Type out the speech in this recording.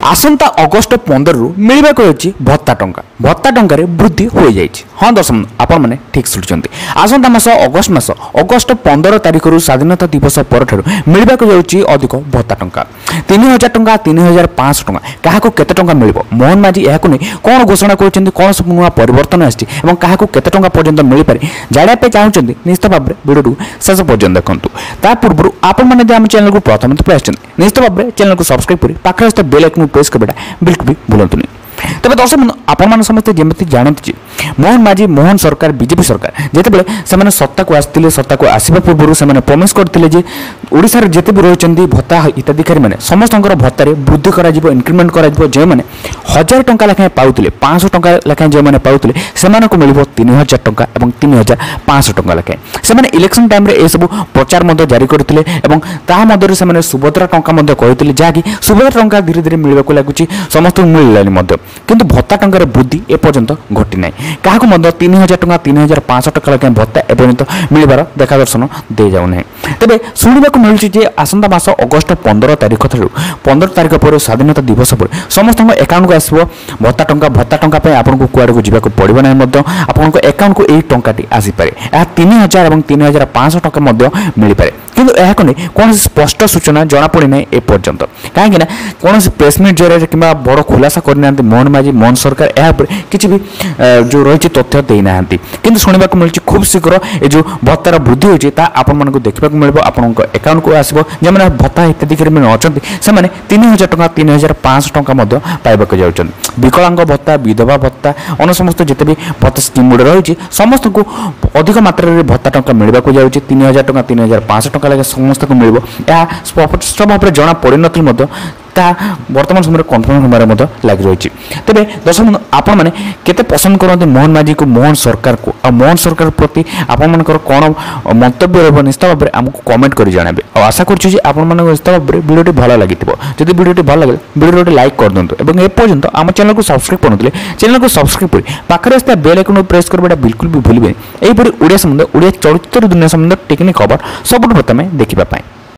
आसंता August 15 रु मिलवाक होची भत्ता टंकार वृद्धि हो जाए। हाँ दर्शक आपण मैंने ठीक शुणुंट आसंता मास अगस्ट 15 तारिख रु स्वाधीनता दिवस पर मिलवाक जाऊँगी अधिक भत्ता टंका 3000 टंका 3500 टंका क्या केते टंका मिल मोहन माझी यह कौन घोषणा कर कौन सब नुआ परिवर्तन आसी क्या केते टंका पर्यंत मिल पारे जानापे चाहते निश्चित भाव में वीडियो शेष पर्यटन देखूँ ता पूर्व आपण मैंने आम चैनल को प्रथम निश्चित भाव में चैनल को सब्सक्राइब कर पाखे बेल आइकन प्रेस करवाटा बिल्कुल भी भूलु नहीं। तेज दर्शक आपण समस्ते जमी जानते मोहन माझी मोहन सरकार बीजेपी सरकार जितेबाला से सत्ता को आसते सत्ता को आसवा पूर्व से प्रॉमिस करते ओडिशार जिते भी रही भत्ता हिताधिकारी मैंने समस्त भत्तार वृद्धि कर इनक्रिमेंट कर जो मैंने 1000 टंका लेखाएं पाते 500 टंका लेखाएं जो मैंने पाते से मिल 3000 टंका और 3500 टंका लेखाएं से इलेक्शन टाइम रे सब प्रचार जारी करते से सुभद्रा टंका कहते जहाँकि सुभद्रा टंका धीरे धीरे मिलवाक लगुच समस्त मिललानी किंतु भत्ता टंकार वृद्धि एपर्यंत घटी ना क्या 3000 टंका 3500 टंका लेखाएं भत्ता एपर्यंत मिलबार देखा दर्शन दे जाऊना। तेज शुणा मिलूँ आसंता मास अगस्ट 15 तारिख 15 तारिख पर स्वाधीनता दिवस पर समस्त एकाउंट को आसो भत्ता टंका आपको कुआड़ को जावाक पड़ो ना आपको एकाउंट को यही टंकाटी आसीपे यह 3000 और 3500 टंका मिल पाए किंतु यह कौन स्पष्ट सूचना जमापड़ी ना एपर्यंत कहीं कौन प्रेसमिट जरिए कि बड़ खुलासा करना मोहन माझी मोहन सरकार यह किसी भी जो रही तथ्य देना कि शुणा मिलूँ खूब शीघ्र ये जो भत्तार वृद्धि होती आपको देखा मिल आपंक एकाउंट को आसो जो मैंने भत्ता हिताधिकारी मैंने अच्छा से 3000 टंका 3500 टंका पाइबाक जाऊँ विकलांग भत्ता विधवा भत्ता अन्य समस्त जिते भी भत्ता स्कीम गुड़ रही समस्त को अधिक मात्रा में भत्ता टंका मिलवाक जाऊँ 3000 टंका 3500 टंका लगे समस्त को मिल स्पष्ट भाव में जना पड़ न वर्तमान समय कन्फर्म होबार लगी रही। तेज दर्शक आपण मैंने केते पसंद करते मोहन माझी को मोहन सरकार को आ मोहन सरकार प्रति आपण कौन मंतव्य रहा निश्चित भाव में आमको कमेंट कर जनाबे और आशा करुँचे आपण निश्चित भाव में वीडियो भल लगी जब वीडियो भल लगे वीडियो लाइक कर दिंतु और एपर्यंत आम चैनल को सब्सक्राइब करते चैनल को सब्सक्राइब कर पाखे आसता बेल आइकन प्रेस करवाटा बिल्कुल भी भूलें यहीपरि ओडिया संबंध ओडिया चलचित्र दुनिया संबंध टेक्निक खबर सब प्रथम देखा।